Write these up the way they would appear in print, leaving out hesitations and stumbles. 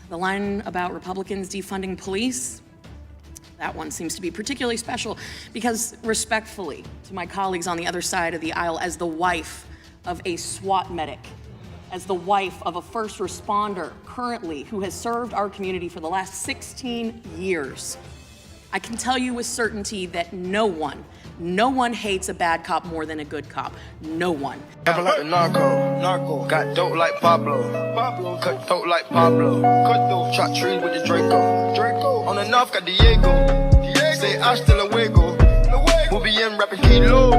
The line about Republicans defunding police, that one seems to be particularly special because, respectfully to my colleagues on the other side of the aisle, as the wife of a SWAT medic, as the wife of a first responder currently who has served our community for the last 16 years, I can tell you with certainty that no one hates a bad cop more than a good cop. No one. Never like the narco. Got dope like Pablo. Cut throat like Pablo. Chop trees with the Draco. On the north got Diego. Say hasta luego. We'll be in rapping kilo.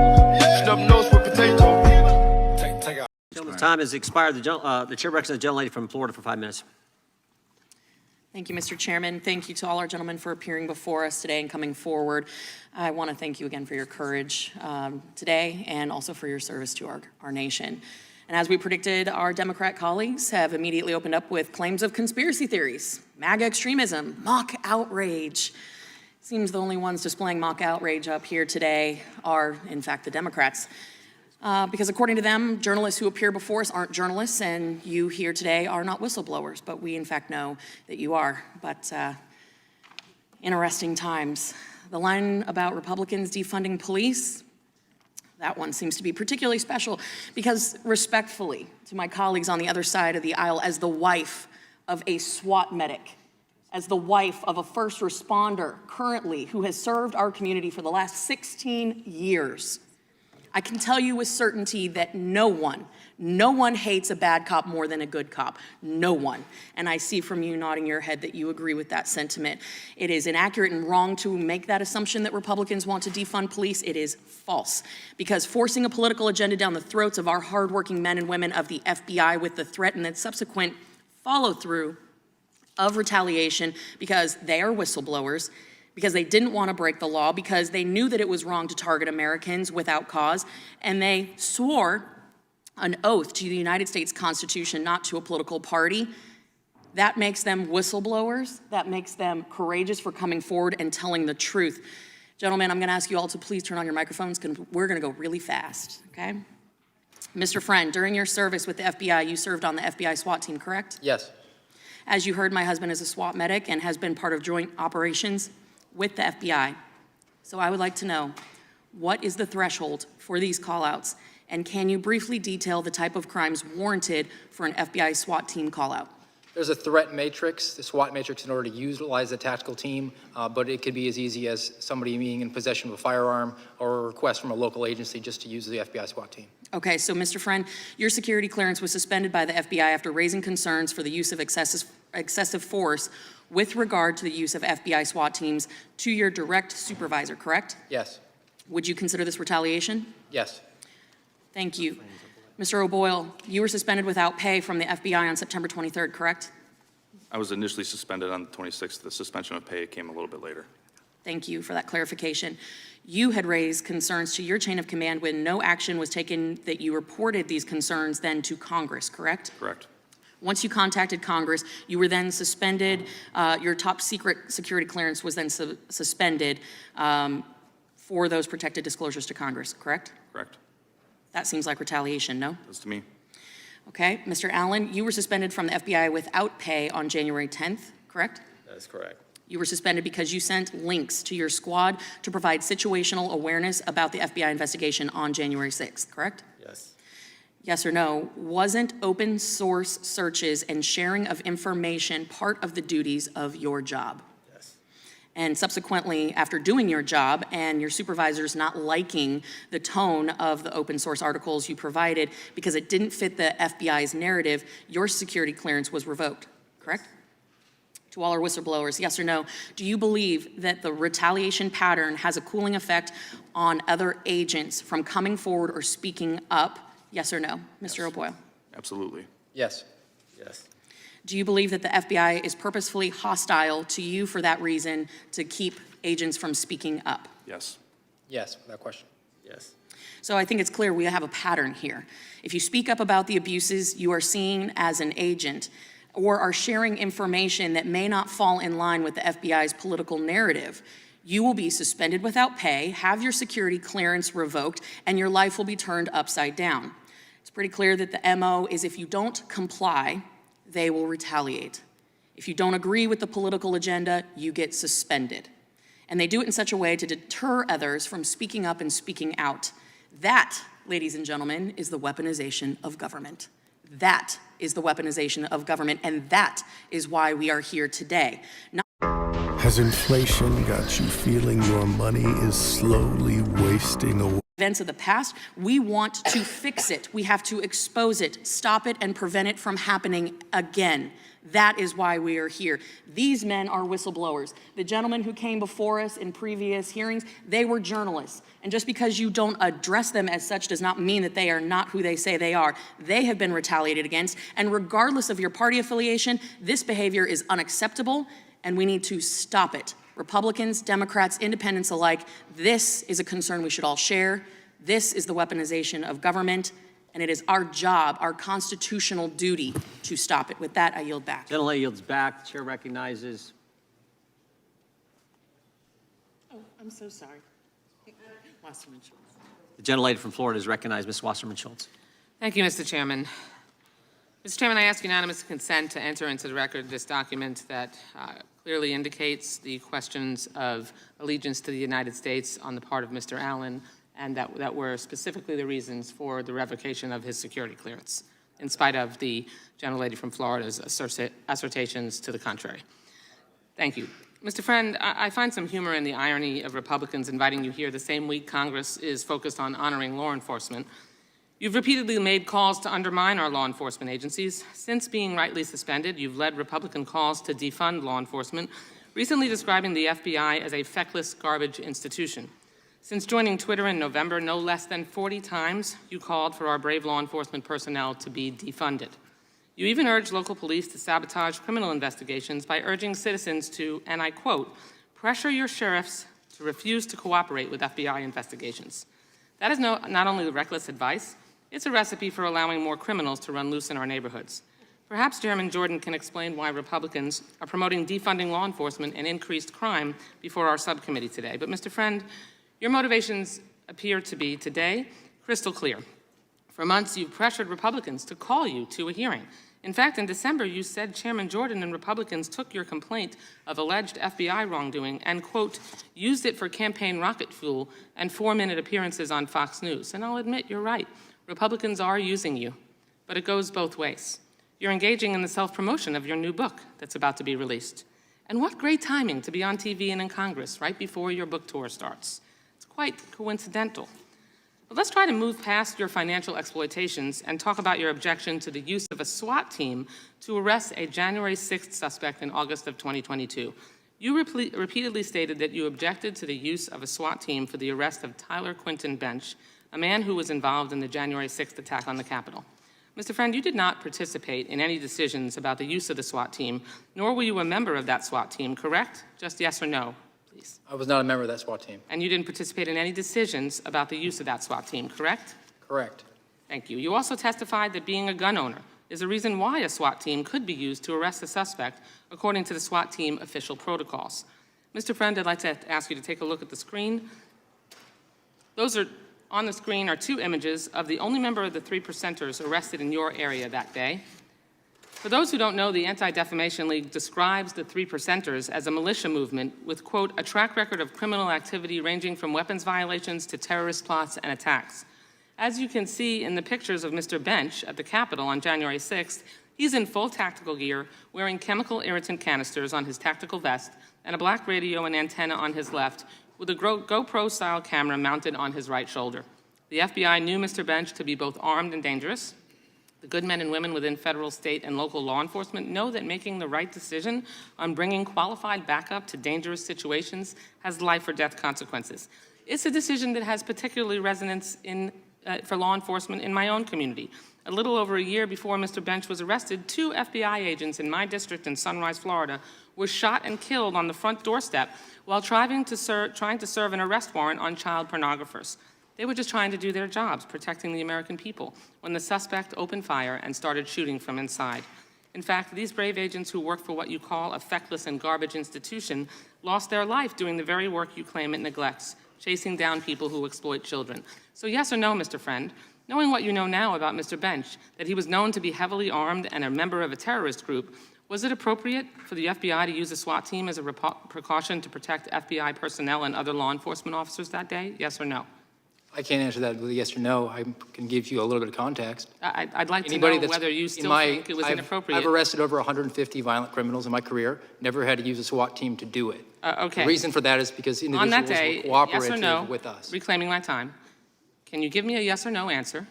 Snub nose with potato. Take out. Gentleman's time has expired. The chair represents the gentlelady from Florida for 5 minutes. Thank you, Mr. Chairman. Thank you to all our gentlemen for appearing before us today and coming forward. I want to thank you again for your courage today and also for your service to our nation. And as we predicted, our Democrat colleagues have immediately opened up with claims of conspiracy theories, MAGA extremism, mock outrage. Seems the only ones displaying mock outrage up here today are, in fact, the Democrats. Because according to them, journalists who appear before us aren't journalists, and you here today are not whistleblowers, but we in fact know that you are. But interesting times. The line about Republicans defunding police, that one seems to be particularly special because, respectfully to my colleagues on the other side of the aisle, as the wife of a SWAT medic, as the wife of a first responder currently who has served our community for the last 16 years, I can tell you with certainty that no one hates a bad cop more than a good cop. No one. And I see from you nodding your head that you agree with that sentiment. It is inaccurate and wrong to make that assumption that Republicans want to defund police. It is false. Because forcing a political agenda down the throats of our hardworking men and women of the FBI with the threat and then subsequent follow-through of retaliation because they are whistleblowers, because they didn't want to break the law, because they knew that it was wrong to target Americans without cause, and they swore an oath to the United States Constitution, not to a political party. That makes them whistleblowers. That makes them courageous for coming forward and telling the truth. Gentlemen, I'm going to ask you all to please turn on your microphones because we're going to go really fast, okay? Mr. Friend, during your service with the FBI, you served on the FBI SWAT team, correct? Yes. As you heard, my husband is a SWAT medic and has been part of joint operations with the FBI. So I would like to know, what is the threshold for these call-outs? And can you briefly detail the type of crimes warranted for an FBI SWAT team call-out? There's a threat matrix, the SWAT matrix, in order to utilize the tactical team, but it could be as easy as somebody being in possession of a firearm or a request from a local agency just to use the FBI SWAT team. Okay, so Mr. Friend, your security clearance was suspended by the FBI after raising concerns for the use of excessive force with regard to the use of FBI SWAT teams to your direct supervisor, correct? Yes. Would you consider this retaliation? Yes. Thank you. Mr. O'Boyle, you were suspended without pay from the FBI on September 23rd, correct? I was initially suspended on the 26th. The suspension of pay came a little bit later. Thank you for that clarification. You had raised concerns to your chain of command when no action was taken, that you reported these concerns then to Congress, correct? Correct. Once you contacted Congress, you were then suspended. Your top secret security clearance was then suspended for those protected disclosures to Congress, correct? Correct. That seems like retaliation, no? That's to me. Okay. Mr. Allen, you were suspended from the FBI without pay on January 10th, correct? That is correct. You were suspended because you sent links to your squad to provide situational awareness about the FBI investigation on January 6th, correct? Yes. Yes or no? Wasn't open source searches and sharing of information part of the duties of your job? Yes. And subsequently, after doing your job and your supervisors not liking the tone of the open source articles you provided because it didn't fit the FBI's narrative, your security clearance was revoked, correct? To all our whistleblowers, yes or no? Do you believe that the retaliation pattern has a cooling effect on other agents from coming forward or speaking up? Yes or no? Mr. O'Boyle. Absolutely. Yes. Yes. Do you believe that the FBI is purposefully hostile to you for that reason, to keep agents from speaking up? Yes. Yes, without question. Yes. So I think it's clear we have a pattern here. If you speak up about the abuses you are seen as an agent, or are sharing information that may not fall in line with the FBI's political narrative, you will be suspended without pay, have your security clearance revoked, and your life will be turned upside down. It's pretty clear that the MO is if you don't comply, they will retaliate. If you don't agree with the political agenda, you get suspended. And they do it in such a way to deter others from speaking up and speaking out. That, ladies and gentlemen, is the weaponization of government. That is the weaponization of government, and that is why we are here today. Has inflation got you feeling your money is slowly wasting away? Events of the past, we want to fix it. We have to expose it, stop it, and prevent it from happening again. That is why we are here. These men are whistleblowers. The gentlemen who came before us in previous hearings, they were journalists. And just because you don't address them as such does not mean that they are not who they say they are. They have been retaliated against, and regardless of your party affiliation, this behavior is unacceptable, and we need to stop it. Republicans, Democrats, independents alike, this is a concern we should all share. This is the weaponization of government, and it is our job, our constitutional duty to stop it. With that, I yield back. Gentlelady yields back. The chair recognizes. Oh, I'm so sorry. Wasserman Schultz. The gentlelady from Florida is recognized. Ms. Wasserman Schultz. Thank you, Mr. Chairman. Mr. Chairman, I ask unanimous consent to enter into the record this document that clearly indicates the questions of allegiance to the United States on the part of Mr. Allen, and that were specifically the reasons for the revocation of his security clearance, in spite of the gentlelady from Florida's assertions to the contrary. Thank you. Mr. Friend, I find some humor in the irony of Republicans inviting you here the same week Congress is focused on honoring law enforcement. You've repeatedly made calls to undermine our law enforcement agencies. Since being rightly suspended, you've led Republican calls to defund law enforcement, recently describing the FBI as a feckless garbage institution. Since joining Twitter in November, no less than 40 times you called for our brave law enforcement personnel to be defunded. You even urged local police to sabotage criminal investigations by urging citizens to, and I quote, pressure your sheriffs to refuse to cooperate with FBI investigations. That is not only reckless advice, it's a recipe for allowing more criminals to run loose in our neighborhoods. Perhaps Chairman Jordan can explain why Republicans are promoting defunding law enforcement and increased crime before our subcommittee today. But Mr. Friend, your motivations appear to be today crystal clear. For months, you've pressured Republicans to call you to a hearing. In fact, in December, you said Chairman Jordan and Republicans took your complaint of alleged FBI wrongdoing and, quote, used it for campaign rocket fuel and 4-minute appearances on Fox News. And I'll admit, you're right. Republicans are using you, but it goes both ways. You're engaging in the self-promotion of your new book that's about to be released. And what great timing to be on TV and in Congress right before your book tour starts. It's quite coincidental. But let's try to move past your financial exploitations and talk about your objection to the use of a SWAT team to arrest a January 6th suspect in August of 2022. You repeatedly stated that you objected to the use of a SWAT team for the arrest of Tyler Quinton Bench, a man who was involved in the January 6th attack on the Capitol. Mr. Friend, you did not participate in any decisions about the use of the SWAT team, nor were you a member of that SWAT team, correct? Just yes or no, please. I was not a member of that SWAT team. And you didn't participate in any decisions about the use of that SWAT team, correct? Correct. Thank you. You also testified that being a gun owner is a reason why a SWAT team could be used to arrest a suspect, according to the SWAT team official protocols. Mr. Friend, I'd like to ask you to take a look at the screen. Those are on the screen are 2 images of the only member of the 3 percenters arrested in your area that day. For those who don't know, the Anti-Defamation League describes the 3 percenters as a militia movement with, quote, a track record of criminal activity ranging from weapons violations to terrorist plots and attacks. As you can see in the pictures of Mr. Bench at the Capitol on January 6th, he's in full tactical gear, wearing chemical irritant canisters on his tactical vest and a black radio and antenna on his left, with a GoPro-style camera mounted on his right shoulder. The FBI knew Mr. Bench to be both armed and dangerous. The good men and women within federal, state, and local law enforcement know that making the right decision on bringing qualified backup to dangerous situations has life or death consequences. It's a decision that has particularly resonance for law enforcement in my own community. A little over a year before Mr. Bench was arrested, 2 FBI agents in my district in Sunrise, Florida, were shot and killed on the front doorstep while trying to serve an arrest warrant on child pornographers. They were just trying to do their jobs, protecting the American people, when the suspect opened fire and started shooting from inside. In fact, these brave agents who work for what you call a feckless and garbage institution lost their life doing the very work you claim it neglects, chasing down people who exploit children. So yes or no, Mr. Friend? Knowing what you know now about Mr. Bench, that he was known to be heavily armed and a member of a terrorist group, Was it appropriate for the FBI to use a SWAT team as a precaution to protect FBI personnel and other law enforcement officers that day? Yes or no? I can't answer that with a yes or no. I can give you a little bit of context. I'd like to Anybody know that's whether you in still my- think it was inappropriate. I've arrested over 150 violent criminals in my career, never had to use a SWAT team to do it. Okay. The reason for that is because On that individuals day, were yes or cooperative no, with us. reclaiming my time, can you give me a yes or no answer,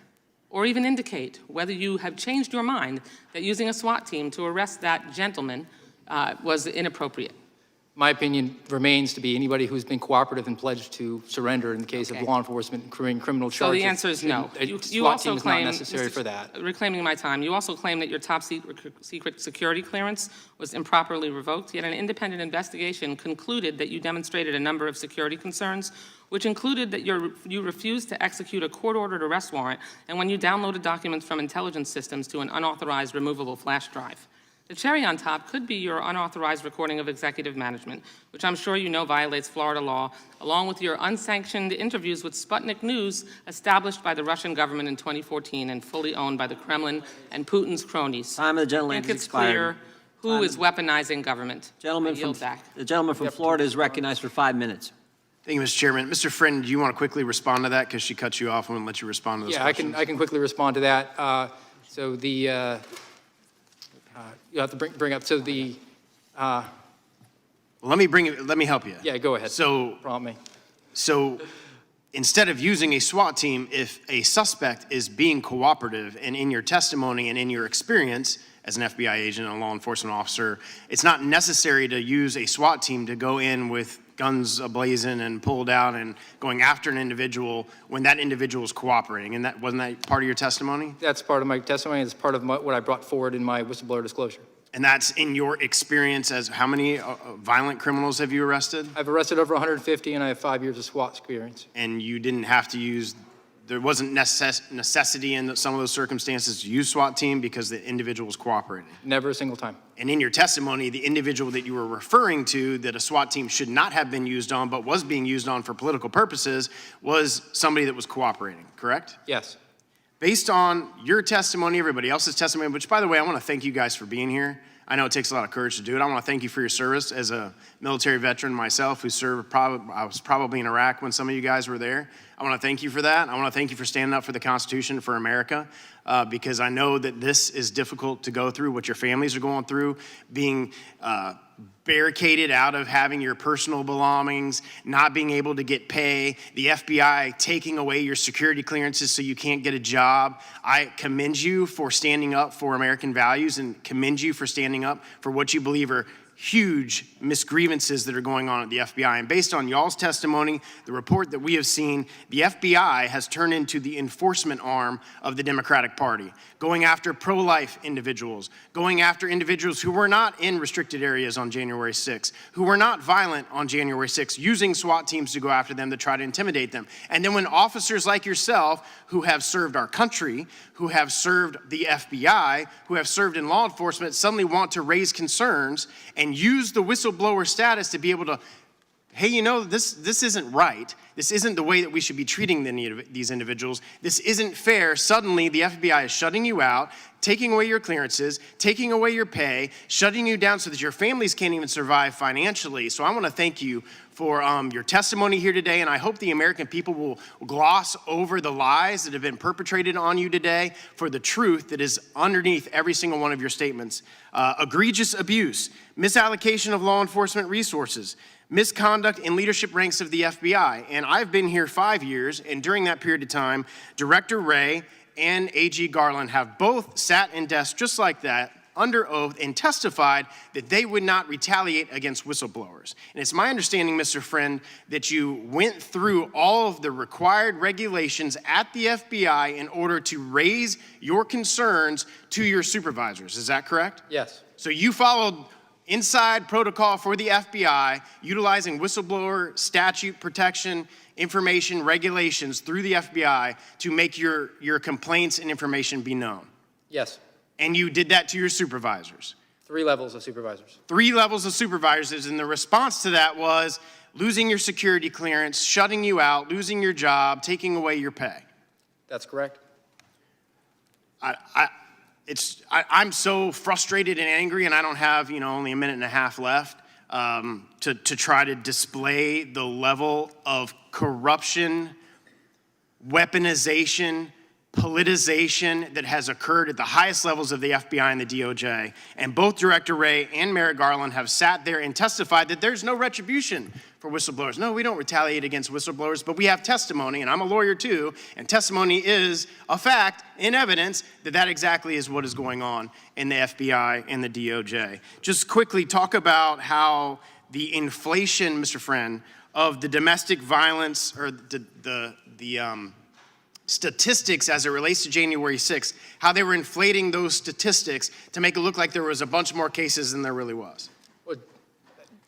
or even indicate whether you have changed your mind that using a SWAT team to arrest that gentleman was inappropriate? My opinion remains to be anybody who's been cooperative and pledged to surrender in the case Okay. of law enforcement and criminal So charges. the answer is no. shouldn't- a You SWAT also team is not claim, necessary Mr. for that. Reclaiming my time, you also claim that your top secret security clearance was improperly revoked, yet an independent investigation concluded that you demonstrated a number of security concerns, which included that you refused to execute a court-ordered arrest warrant, and when you downloaded documents from intelligence systems to an unauthorized removable flash drive. The cherry on top could be your unauthorized recording of executive management, which I'm sure you know violates Florida law, along with your unsanctioned interviews with Sputnik News, established by the Russian government in 2014 and fully owned by the Kremlin and Putin's cronies. Time of the I gentlelady think has it's expired. clear who is weaponizing government. I Gentleman yield from, back. the gentleman from Florida is recognized for 5 minutes. Thank you, Mr. Chairman. Mr. Friend, do you want to quickly respond to that? Because she cut you off. I want to let you respond to those Yeah, questions. I can quickly respond to that. So the, you have to bring up, so the, Well, let me help you. yeah, go ahead. So, Prompt me. so instead of using a SWAT team, if a suspect is being cooperative and in your testimony and in your experience as an FBI agent and a law enforcement officer, it's not necessary to use a SWAT team to go in with guns ablazing and pulled out and going after an individual when that individual is cooperating. And that wasn't that part of your testimony? That's part of my testimony. It's part of what I brought forward in my whistleblower disclosure. And that's in your experience as how many violent criminals have you arrested? I've arrested over 150, and I have 5 years of SWAT experience. And you didn't have to use, there wasn't necessity in some of those circumstances to use SWAT team because the individual was cooperating. Never a single time. And in your testimony, the individual that you were referring to that a SWAT team should not have been used on but was being used on for political purposes was somebody that was cooperating, correct? Yes. Based on your testimony, everybody else's testimony, which, by the way, I want to thank you guys for being here. I know it takes a lot of courage to do it. I want to thank you for your service as a military veteran myself who served, I was probably in Iraq when some of you guys were there. I want to thank you for that. I want to thank you for standing up for the Constitution, for America, because I know that this is difficult to go through, what your families are going through, being barricaded out of having your personal belongings, not being able to get pay, the FBI taking away your security clearances so you can't get a job. I commend you for standing up for American values and commend you for standing up for what you believe are huge misgrievances that are going on at the FBI. And based on y'all's testimony, the report that we have seen, the FBI has turned into the enforcement arm of the Democratic Party, going after pro-life individuals, going after individuals who were not in restricted areas on January 6th, who were not violent on January 6th, using SWAT teams to go after them to try to intimidate them. And then when officers like yourself, who have served our country, who have served the FBI, who have served in law enforcement, suddenly want to raise concerns and use the whistleblower status to be able to, hey, you know, this isn't right. This isn't the way that we should be treating these individuals. This isn't fair. Suddenly, the FBI is shutting you out, taking away your clearances, taking away your pay, shutting you down so that your families can't even survive financially. So I want to thank you for your testimony here today, and I hope the American people will gloss over the lies that have been perpetrated on you today for the truth that is underneath every single one of your statements. Egregious abuse, misallocation of law enforcement resources, misconduct in leadership ranks of the FBI. And I've been here 5 years, and during that period of time, Director Wray and AG Garland have both sat in desks just like that, under oath, and testified that they would not retaliate against whistleblowers. And it's my understanding, Mr. Friend, that you went through all of the required regulations at the FBI in order to raise your concerns to your supervisors. Is that correct? Yes. So you followed inside protocol for the FBI, utilizing whistleblower statute protection, information, regulations through the FBI to make your complaints and information be known. Yes. And you did that to your supervisors. 3 levels of supervisors. 3 levels of supervisors, and the response to that was losing your security clearance, shutting you out, losing your job, taking away your pay. That's correct. I'm so frustrated and angry, and I don't have, only a minute and a half left to try to display the level of corruption, weaponization, politicization that has occurred at the highest levels of the FBI and the DOJ. And both Director Wray and Merrick Garland have sat there and testified that there's no retribution for whistleblowers. No, we don't retaliate against whistleblowers, but we have testimony, and I'm a lawyer too, and testimony is a fact in evidence that exactly is what is going on in the FBI and the DOJ. Just quickly talk about how the inflation, Mr. Friend, of the domestic violence or the statistics as it relates to January 6th, how they were inflating those statistics to make it look like there was a bunch more cases than there really was. Well,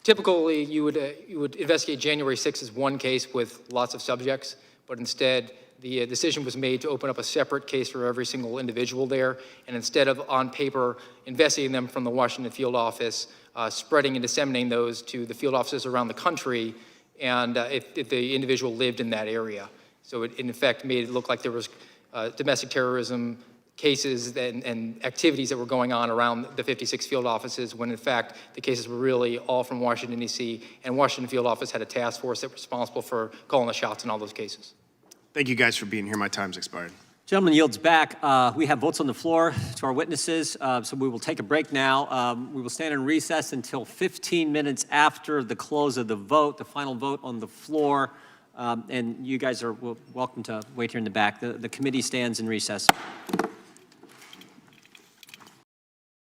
typically, you would investigate January 6th as one case with lots of subjects, but instead, the decision was made to open up a separate case for every single individual there, and instead of on paper investigating them from the Washington field office, spreading and disseminating those to the field offices around the country, and if the individual lived in that area. So it, in effect, made it look like there was domestic terrorism cases and activities that were going on around the 56 field offices, when in fact the cases were really all from Washington, D.C., and Washington field office had a task force that was responsible for calling the shots in all those cases. Thank you guys for being here. My time's expired. Gentleman yields back. We have votes on the floor to our witnesses, so we will take a break now. We will stand in recess until 15 minutes after the close of the vote, the final vote on the floor. And you guys are welcome to wait here in the back. The committee stands in recess.